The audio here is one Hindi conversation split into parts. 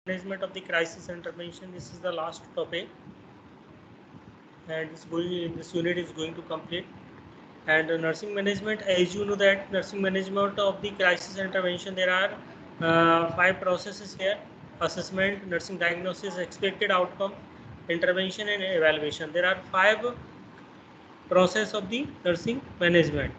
management of the crisis intervention. This is the last topic, and this unit is going to complete. And nursing management, as you know that nursing management of the crisis intervention, there are 5 processes here: assessment, nursing diagnosis, expected outcome, intervention, and evaluation. There are 5 process of the nursing management.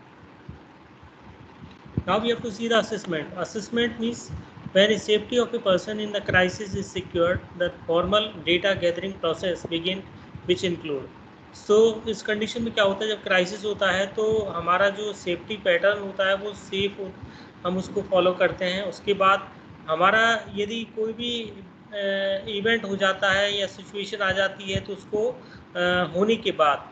Now we have to see the assessment. Assessment means when the safety of a person in the crisis is secured, the formal data gathering process begin, which include. So इस कंडीशन में क्या होता है, जब क्राइसिस होता है तो हमारा जो सेफ्टी पैटर्न होता है वो सेफ हम उसको फॉलो करते हैं. उसके बाद हमारा यदि कोई भी इवेंट हो जाता है या सिचुएशन आ जाती है तो उसको होने के बाद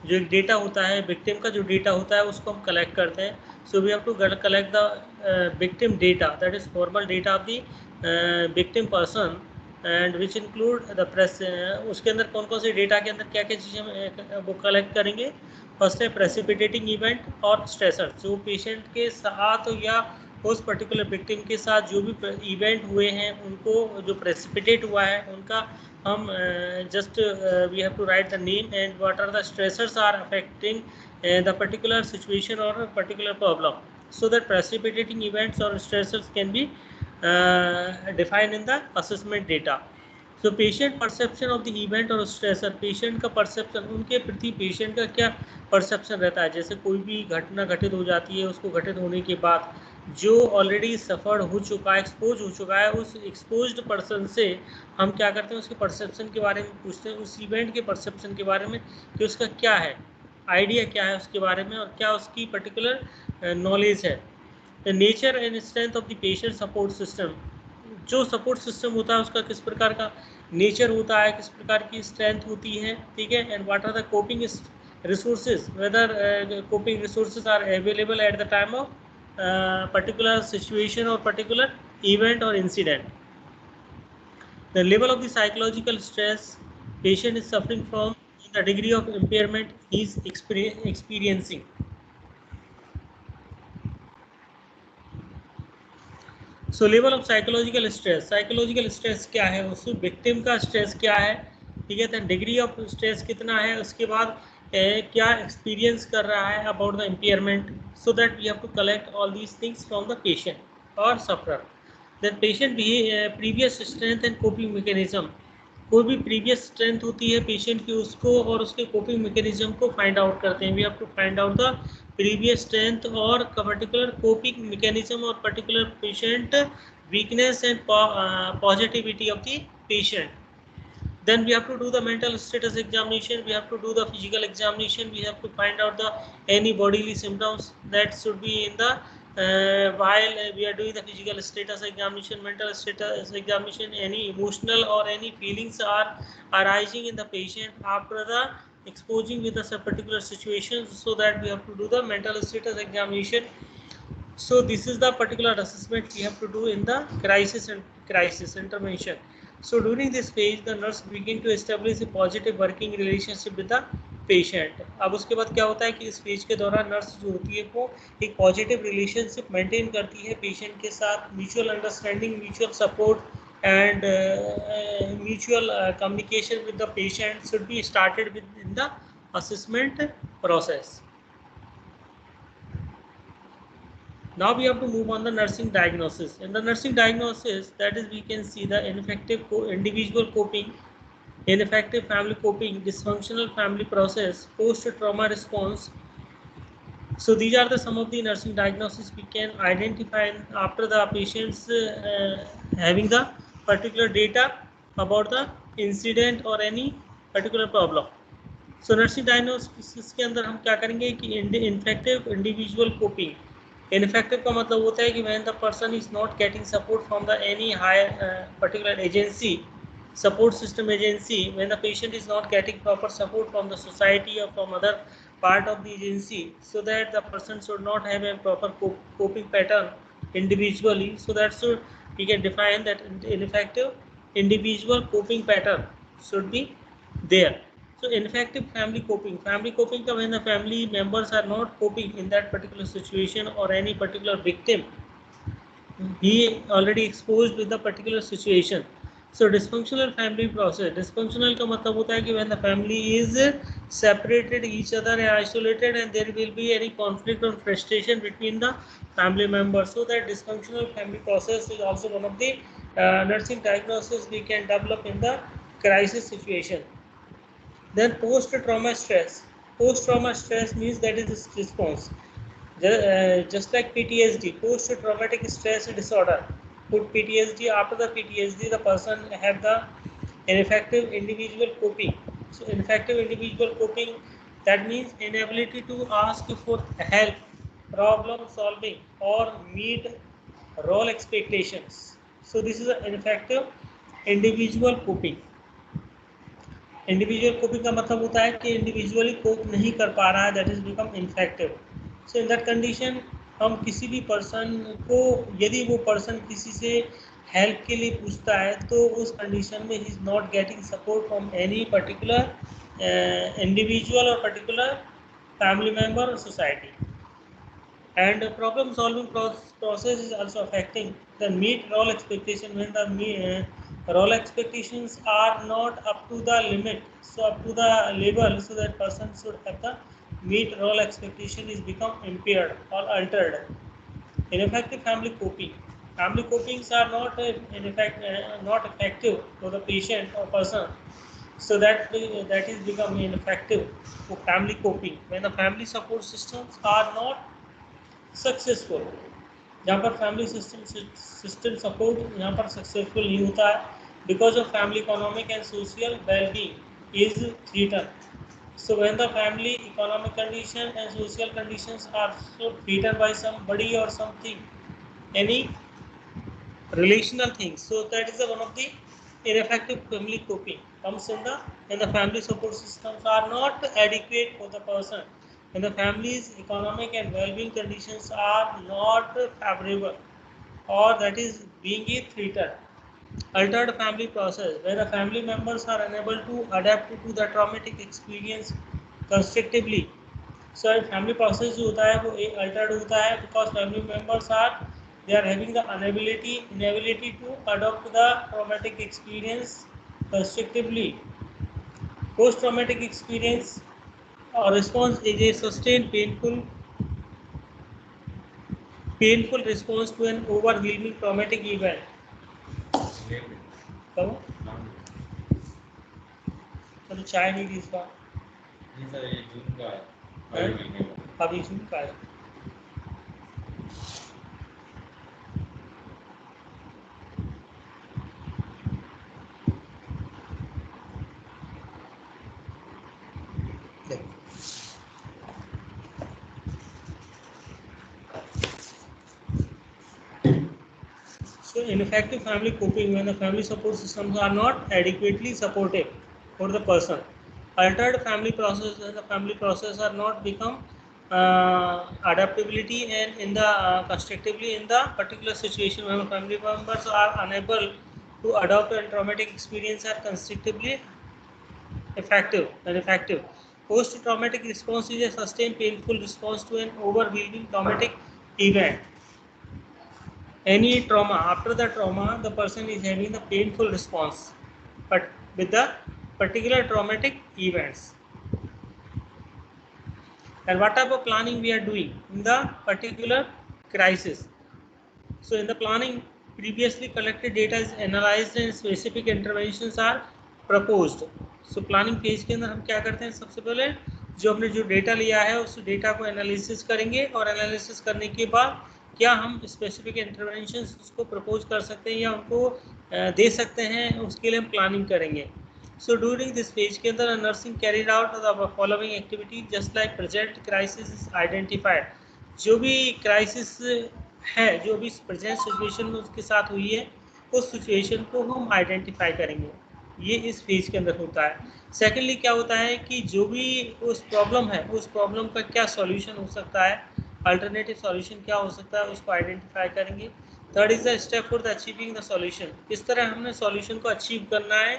जो एक डेटा होता है, विक्टिम का जो डेटा होता है उसको हम कलेक्ट करते हैं. So we have to collect the victim data, that is formal data of the victim person, and which include the press. उसके अंदर कौन कौन से डेटा के अंदर क्या क्या चीज़ें वो कलेक्ट करेंगे. फर्स्ट है प्रेसिपिटेटिंग इवेंट और स्ट्रेसर. जो पेशेंट के साथ या उस पर्टिकुलर विक्टिम के साथ जो भी इवेंट हुए हैं उनको जो प्रेसिपिटेट हुआ है उनका हम just we have to write the name and what are the stressors are affecting the particular situation or a particular problem, so that precipitating events or stressors can be defined in the assessment data. So patient perception of the event और stressor, patient का perception, उनके प्रति patient का क्या perception रहता है. जैसे कोई भी घटना घटित हो जाती है, उसको घटित होने के बाद जो ऑलरेडी सफ़र्ड हो चुका है, एक्सपोज हो चुका है, उस एक्सपोज्ड पर्सन से हम क्या करते हैं, उसके परसेप्शन के बारे में पूछते हैं, उस इवेंट के परसेप्शन के बारे में कि उसका क्या है, आइडिया क्या है उसके बारे में और क्या उसकी पर्टिकुलर नॉलेज है. The nature and strength of the patient support system, जो सपोर्ट सिस्टम होता है उसका किस प्रकार का नेचर होता है, किस प्रकार की स्ट्रेंथ होती है. ठीक है. And what are the coping resources, whether coping resources are available at the time of particular situation or particular event or incident. The level of the psychological stress patient is suffering from, the degree of impairment he is experiencing. So level of psychological stress क्या है, उस victim का stress क्या है. ठीक है. तो degree of stress कितना है, उसके बाद क्या एक्सपीरियंस कर रहा है about the impairment, so that we have to collect all these things from the patient और sufferer. That patient previous strength and coping mechanism, कोई भी प्रीवियस स्ट्रेंथ होती है पेशेंट की उसको और उसके कोपिंग मैकेनिज्म को फाइंड आउट करते हैं. We have to find out the previous strength और पर्टिकुलर कोपिंग मैकेनिज्म और particular patient weakness and positivity of the patient. Then we have to do the mental status examination, we have to do the physical examination, we have to find out the any bodily symptoms that should be in the while we are doing the physical status examination, mental status examination, any emotional or any feelings are arising in the patient after the exposing with a particular situation, so that we have to do the mental status examination. So this is the particular assessment we have to do in the crisis intervention. So during this phase the nurse begin to establish a positive working relationship with the patient. अब उसके बाद क्या होता है कि इस फेज के दौरान नर्स जो होती है वो एक पॉजिटिव रिलेशनशिप मेंटेन करती है पेशेंट के साथ. Mutual understanding, mutual support and mutual communication with the patient should be started with in the assessment process. Now we have to move on the nursing diagnosis. In the nursing diagnosis, that is, we can see the ineffective individual coping, ineffective family coping, dysfunctional family process, post-trauma response. So these are the some of the nursing diagnosis we can identify after the patients having the particular data about the incident or any particular problem. So nursing diagnosis के अंदर हम क्या करेंगे कि ineffective individual coping. Ineffective का मतलब होता है कि when the person is not getting support from the any higher particular agency, support system agency, when the patient is not getting proper support from the society or from other part of the agency, so that the person should not have a proper coping pattern individually, so that should we can define that ineffective individual coping pattern should be there. So ineffective family coping का when the family members are not coping in that particular situation or any particular victim, he already exposed with the particular situation. So dysfunctional family process, dysfunctional का मतलब होता है कि when the family is separated each other and isolated and there will be any conflict or frustration between the family members. So that dysfunctional family process is also one of the nursing diagnosis we can develop in the crisis situation. Then post-trauma stress. Post-trauma stress means that is this response. Just like PTSD, post-traumatic stress disorder. Put PTSD, after the PTSD, the person have the ineffective individual coping. So ineffective individual coping, that means inability to ask for help, problem solving, or meet role expectations. So this is an ineffective individual coping. Individual coping का मतलब होता है कि इंडिविजुअली कोप नहीं कर पा रहा है, that is become ineffective. So in that condition हम किसी भी पर्सन को, यदि वो पर्सन किसी से हेल्प के लिए पूछता है तो उस कंडीशन में he is not getting support from any particular individual और पर्टिकुलर फैमिली मेम्बर और society. And problem solving process is also affecting the meet role expectation. When the role expectations are not up to the limit, so up to the level, so that person should have the meet role expectation is become impaired or altered. Ineffective family coping. Family copings are not not effective for the patient or person, so that is become ineffective for family coping. When the family support systems are not successful, जहाँ पर फैमिली सिस्टम सपोर्ट यहाँ पर सक्सेसफुल नहीं होता है, because of family economic and social wellbeing is threaten. So when the family economic condition and social conditions are so threaten by somebody or something, any relational things, so that is one of the ineffective family coping comes in the when the family support systems are not adequate for the person, when the family's economic and well-being conditions are not favorable, or that is being a threatened. Altered family process, where the family members are unable to adapt to the traumatic experience constructively. So family process जो होता है वो एक altered होता है, because family members are, they are having the inability to adopt the traumatic experience constructively. Post traumatic experience or response is a sustained painful response to an overwhelming traumatic event. कहो तो चाय नहीं थी इस बार, नहीं सर ये जून का है, अभी जून का है. So ineffective family coping, when the family support systems are not adequately supportive for the person. Altered family process, when the family process are not become adaptability and in the constructively in the particular situation, when family members are unable to adopt and traumatic experience are constructively effective and effective. Post-traumatic response is a sustained painful response to an overwhelming traumatic event. Any trauma, after the trauma the person is having the painful response, but with the particular traumatic events. And what type of planning we are doing in the particular crisis? So in the planning, previously collected data is analyzed and specific interventions are proposed. So planning phase के अंदर हम क्या करते हैं, सबसे पहले जो हमने जो डेटा लिया है उस डेटा को एनालिसिस करेंगे, और एनालिसिस करने के बाद क्या हम स्पेसिफिक इंटरवेंशंस उसको प्रपोज कर सकते हैं या उनको दे सकते हैं, उसके लिए हम प्लानिंग करेंगे. सो ड्यूरिंग दिस फेज के अंदर nursing carried out the following activity just like present crisis is identified. जो भी क्राइसिस है, जो भी प्रेजेंट सिचुएशन में उसके साथ हुई है, उस सिचुएशन को हम आइडेंटिफाई करेंगे. ये इस फेज के अंदर होता है. सेकेंडली क्या होता है कि जो भी उस प्रॉब्लम है, उस प्रॉब्लम का क्या सॉल्यूशन हो सकता है, अल्टरनेटिव सॉल्यूशन क्या हो सकता है, उसको आइडेंटिफाई करेंगे. Third is the step for the achieving the solution. किस तरह हमने सॉल्यूशन को अचीव करना है,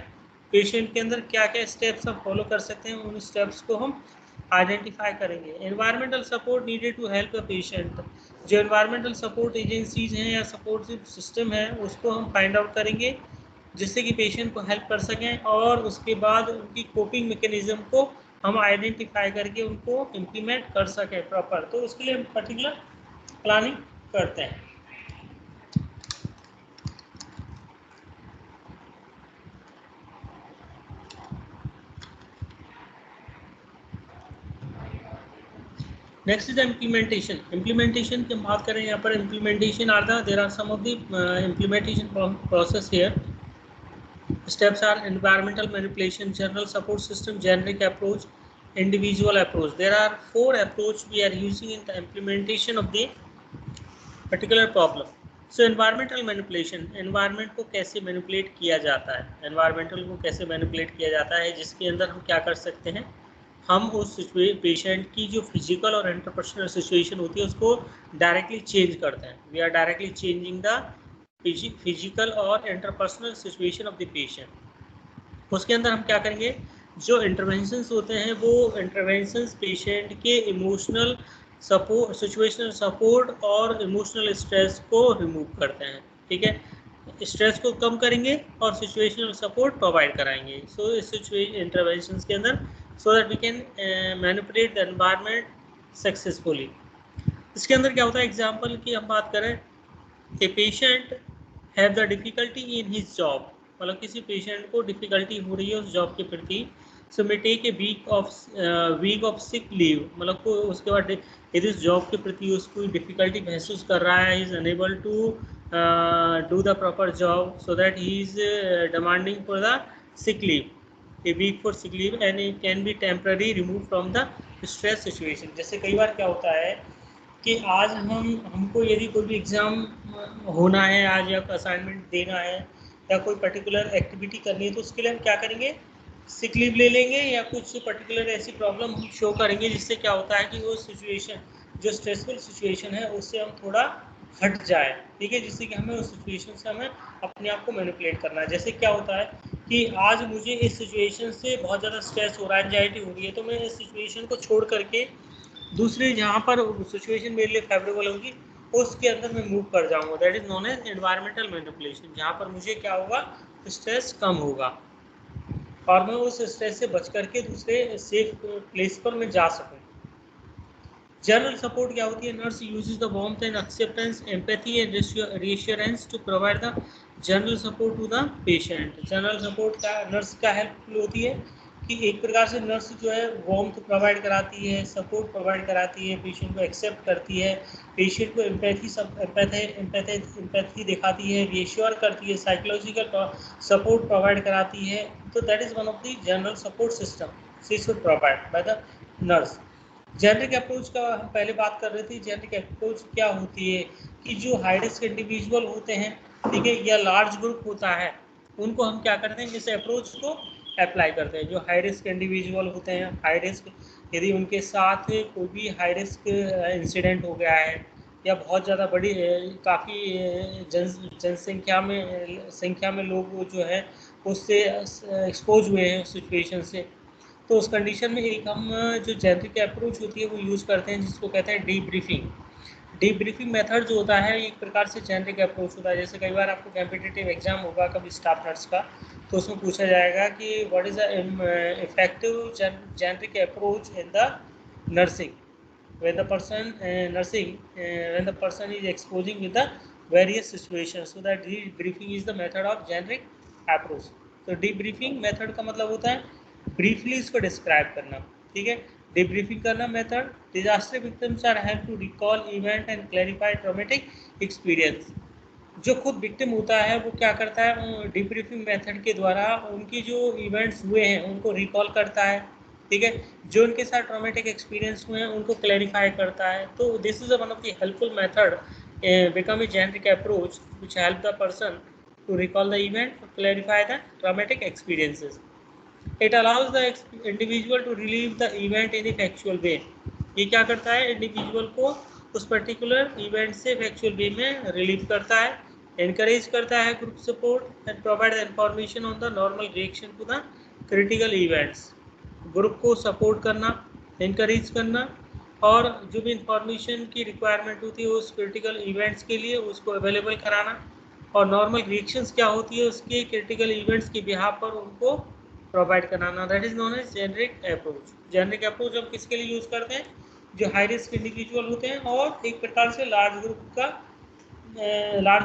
पेशेंट के अंदर क्या क्या स्टेप्स हम फॉलो कर सकते हैं, उन स्टेप्स को हम आइडेंटिफाई करेंगे. Environmental support needed to help the patient. जो एनवायरमेंटल सपोर्ट एजेंसीज हैं या सपोर्ट सिस्टम है उसको हम फाइंड आउट करेंगे जिससे कि पेशेंट को हेल्प कर सकें, और उसके बाद उनकी कोपिंग मैकेनिज्म को हम आइडेंटिफाई करके उनको इम्प्लीमेंट कर सकें प्रॉपर। तो उसके लिए हम पर्टिकुलर प्लानिंग करते हैं। Next is implementation. इम्प्लीमेंटेशन की हम बात करें, यहाँ पर implementation are the there are some of the implementation process here. Steps are environmental manipulation, general support system, generic approach, individual approach. There are 4 approaches we are using in the implementation of the particular problem. So environmental manipulation, environment को कैसे manipulate किया जाता है, environmental को कैसे manipulate किया जाता है, जिसके अंदर हम क्या कर सकते हैं, हम उस पेशेंट की जो फिजिकल और इंटरपर्सनल सिचुएशन होती है उसको डायरेक्टली चेंज करते हैं। We are directly changing the physical or interpersonal situation of the patient. उसके अंदर हम क्या करेंगे, जो इंटरवेंशंस होते हैं वो इंटरवेंशंस पेशेंट के इमोशनल सपोर्ट, सिचुएशनल सपोर्ट और इमोशनल स्ट्रेस को रिमूव करते हैं। ठीक है, स्ट्रेस को कम करेंगे और सिचुएशनल सपोर्ट प्रोवाइड कराएंगे। सो इस इंटरवेंशंस के अंदर so that we can manipulate the environment successfully. इसके अंदर क्या होता है, एग्जांपल की हम बात करें, a patient have the difficulty in his job, मतलब किसी पेशेंट को डिफ़िकल्टी हो रही है उस जॉब के प्रति, so may take a week of sick leave, मतलब को उसके बाद यदि उस जॉब के प्रति उसको डिफ़िकल्टी महसूस कर रहा है, is unable to do the proper job, so that he is demanding for the sick leave, a week for sick leave, and it can be temporary remove from the stress situation. जैसे कई बार क्या होता है कि आज हमको यदि कोई भी एग्ज़ाम होना है आज, या असाइनमेंट देना है या कोई पर्टिकुलर एक्टिविटी करनी है, तो उसके लिए हम क्या करेंगे, सिक लीव ले लेंगे या कुछ पर्टिकुलर ऐसी प्रॉब्लम हम शो करेंगे, जिससे क्या होता है कि वो सिचुएशन जो स्ट्रेसफुल सिचुएशन है उससे हम थोड़ा हट जाए। ठीक है, जिससे कि हमें उस सिचुएशन से हमें अपने आप को मैनिपुलेट करना है। जैसे क्या होता है कि आज मुझे इस सिचुएशन से बहुत ज़्यादा स्ट्रेस हो रहा है, एंजाइटी हो रही है, तो मैं इस सिचुएशन को छोड़ करके दूसरी जहाँ पर सिचुएशन मेरे लिए फेवरेबल होगी उसके अंदर मैं मूव कर जाऊँगा। That is known as environmental manipulation, जहाँ पर मुझे क्या होगा, स्ट्रेस कम होगा और मैं उस स्ट्रेस से बच करके दूसरे सेफ प्लेस पर मैं जा सकूँ। जनरल सपोर्ट क्या होती है, nurse uses the warmth and acceptance, empathy and reassurance to provide the general support to the patient. General support का नर्स का हेल्पफुल होती है कि एक प्रकार से नर्स जो है वार्मथ प्रोवाइड कराती है, सपोर्ट प्रोवाइड कराती है, पेशेंट को एक्सेप्ट करती है, पेशेंट को एम्पैथी दिखाती है, रीअश्योर करती है, साइकोलॉजिकल सपोर्ट प्रोवाइड कराती है। तो that is one of the general support system she should provide by the nurse. Generic approach का हम पहले बात कर रहे थे। जेनरिक अप्रोच क्या होती है कि जो हाई रिस्क इंडिविजुअल होते हैं, ठीक है, या लार्ज ग्रुप होता है, उनको हम क्या करते हैं, इस अप्रोच को अप्लाई करते हैं। जो हाई रिस्क इंडिविजुअल होते हैं, हाई रिस्क, यदि उनके साथ कोई भी हाई रिस्क इंसिडेंट हो गया है या बहुत ज़्यादा बड़ी काफ़ी जनसंख्या में लोग जो है उससे एक्सपोज हुए हैं उस सिचुएशन से, तो उस कंडीशन में एक हम जो जेनरिक अप्रोच होती है वो यूज़ करते हैं, जिसको कहते हैं डीब्रीफिंग। डीब्रीफिंग मेथड जो होता है एक प्रकार से जेनरिक अप्रोच होता है। जैसे कई बार आपको कॉम्पिटिटिव एग्जाम होगा कभी स्टाफ नर्स का, तो उसमें पूछा जाएगा कि what is the effective generic approach in the nursing when the person is exposing with the various situations, so that debriefing is the method of generic approach। तो debriefing method का मतलब होता है ब्रीफली इसको डिस्क्राइब करना। ठीक है, debriefing करना method, disaster victims are help to recall event and clarify traumatic experience. जो खुद विक्टिम होता है वो क्या करता है, डीब्रीफिंग मेथड के द्वारा उनकी जो इवेंट्स हुए हैं उनको रिकॉल करता है। ठीक है, जो उनके साथ ट्रॉमेटिक एक्सपीरियंस हुए हैं उनको क्लैरिफाई करता है। तो this is one of the helpful method become a generic approach which help the person to recall the event, clarify the traumatic experiences. It allows the individual to relive the event in a factual way. ये क्या करता है, इंडिविजुअल को उस पर्टिकुलर इवेंट से फैक्चुअल वे में रिलीव करता है, एनकरेज करता है group support and provide information on the normal reaction to the critical events. Group को सपोर्ट करना, एनकरेज करना और जो भी इंफॉर्मेशन की रिक्वायरमेंट होती है उस क्रिटिकल इवेंट्स के लिए उसको अवेलेबल कराना, और नॉर्मल रिएक्शंस क्या होती है उसके क्रिटिकल इवेंट्स की बिहाफ पर उनको प्रोवाइड कराना, that is known as generic approach. Generic approach हम किसके लिए यूज़ करते हैं? जो हाई रिस्क इंडिविजुअल होते हैं और एक प्रकार से लार्ज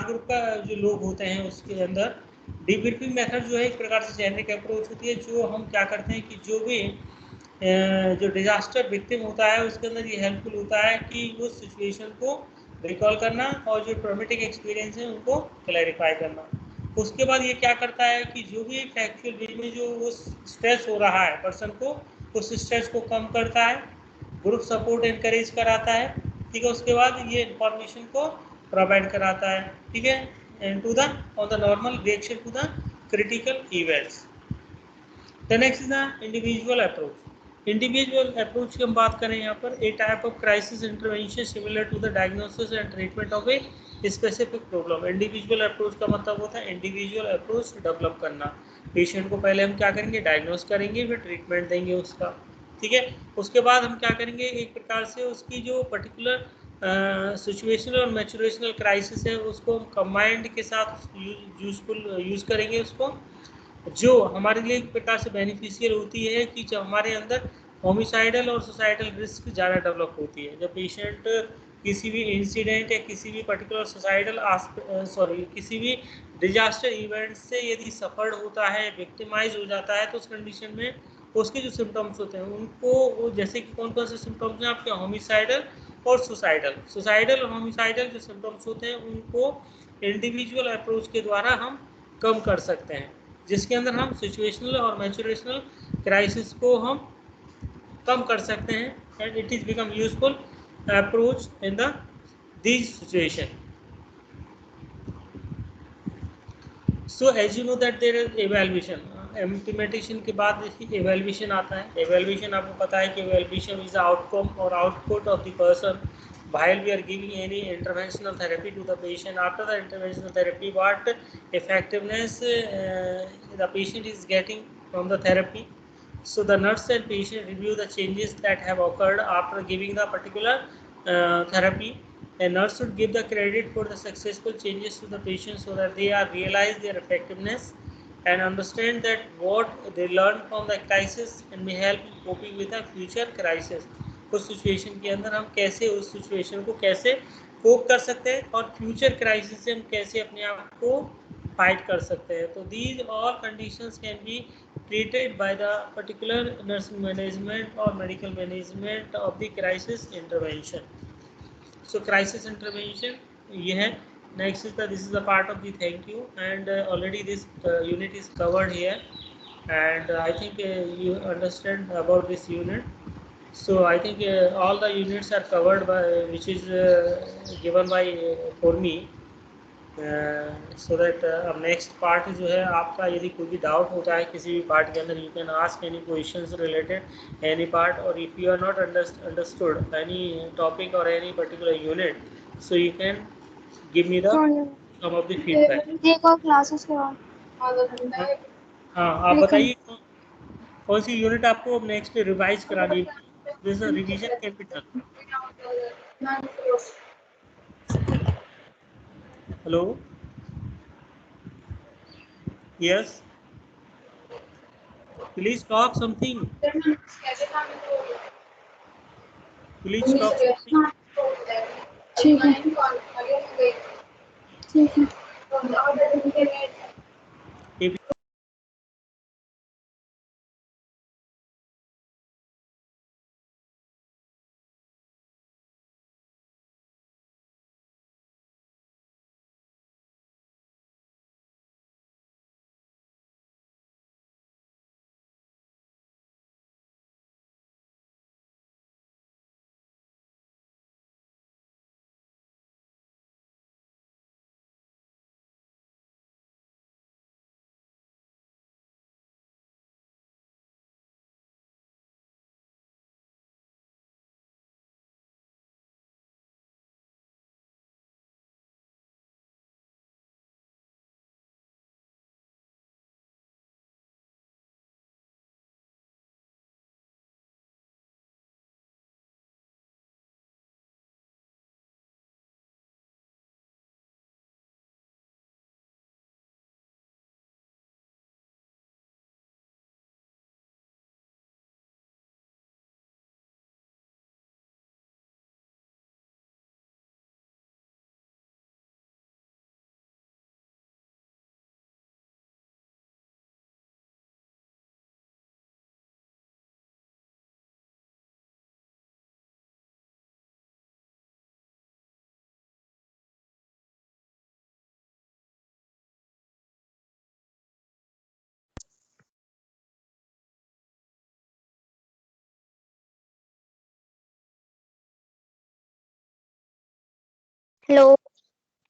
ग्रुप का जो लोग होते हैं उसके अंदर डीब्रीफिंग मेथड जो है एक प्रकार से जेनरिक अप्रोच होती है, जो हम क्या करते हैं कि जो भी जो डिजास्टर विक्टिम होता है उसके अंदर ये हेल्पफुल होता है कि उस सिचुएशन को रिकॉल करना और जो ट्रॉमेटिक एक्सपीरियंस है उनको क्लैरिफाई करना। उसके बाद ये क्या करता है कि जो भी फैक्चुअल वे में जो वो स्ट्रेस हो रहा है पर्सन को, उस स्ट्रेस को कम करता है, ग्रुप सपोर्ट इनकरेज कराता है, ठीक है। उसके बाद ये इंफॉर्मेशन को प्रोवाइड कराता है, ठीक है, and to the on the normal reaction to the critical events. The next is the individual approach. Individual approach की हम बात करें यहाँ पर, a type of crisis intervention similar to the diagnosis and treatment of a specific problem. Individual approach का मतलब होता है इंडिविजुअल अप्रोच डेवलप करना। पेशेंट को पहले हम क्या करेंगे? डायग्नोस करेंगे, फिर ट्रीटमेंट देंगे उसका, ठीक है। उसके बाद हम क्या करेंगे? एक प्रकार से उसकी जो पर्टिकुलर सिचुएशनल और मैचुरेशनल क्राइसिस है उसको हम कंबाइंड के साथ यूज़ करेंगे उसको, जो हमारे लिए एक प्रकार से बेनिफिशियल होती है कि जब हमारे अंदर होमिसाइडल और सुसाइडल रिस्क ज़्यादा डेवलप होती है, जब पेशेंट किसी भी इंसिडेंट या किसी भी पर्टिकुलर सुसाइडल किसी भी डिजास्टर इवेंट से यदि सफर्ड होता है, विक्टिमाइज हो जाता है, तो उस कंडीशन में उसके जो सिम्टम्स होते हैं उनको वो जैसे कि कौन कौन से सिम्टम्स हैं आपके? होमिसाइडल और सुसाइडल और होमिसाइडल जो सिम्टम्स होते हैं उनको इंडिविजुअल अप्रोच के द्वारा हम कम कर सकते हैं, जिसके अंदर हम सिचुएशनल और मैचुरेशनल क्राइसिस को हम कम कर सकते हैं, and it is become useful approach in the this situation. So as you know that there is evaluation, implementation के बाद देखिए एवेल्युएशन आता है। एवेल्युएशन आपको पता है कि एवेल्युएशन इज द आउटकम और output of the person while we are giving any interventional therapy to the patient. After the interventional therapy, what effectiveness the patient is getting from the therapy. So the nurse and patient review the changes that have occurred after giving the particular therapy. A nurse should give the credit for the successful changes to the patient so that they are realize their effectiveness and understand that what they learned from the crisis and may help in coping with the future crisis. उस सिचुएशन के अंदर हम कैसे उस सिचुएशन को कैसे कोप कर सकते हैं और फ्यूचर क्राइसिस से हम कैसे अपने आप को फाइट कर सकते हैं। तो these all conditions can be treated by the particular nursing management or medical management of the crisis intervention. So crisis intervention ये है। Next is this is a part of the thank you, and already this unit is covered here, and I think you understand about this unit. So I think all the units are covered by which is given by for me. So that अब नेक्स्ट पार्ट जो है आपका, यदि कोई भी डाउट होता है किसी भी पार्ट के अंदर, you can ask any questions related any part, or if you are not understood any topic or any particular unit, so you can give me the sum of the feedback. एक और क्लासेस के बाद हाँ आप बताइए कौन सी यूनिट आपको नेक्स्ट रिवाइज करानी है? This revision can be done. Hello, yes, please talk something, please talk something. ठीक है, ठीक है। If hello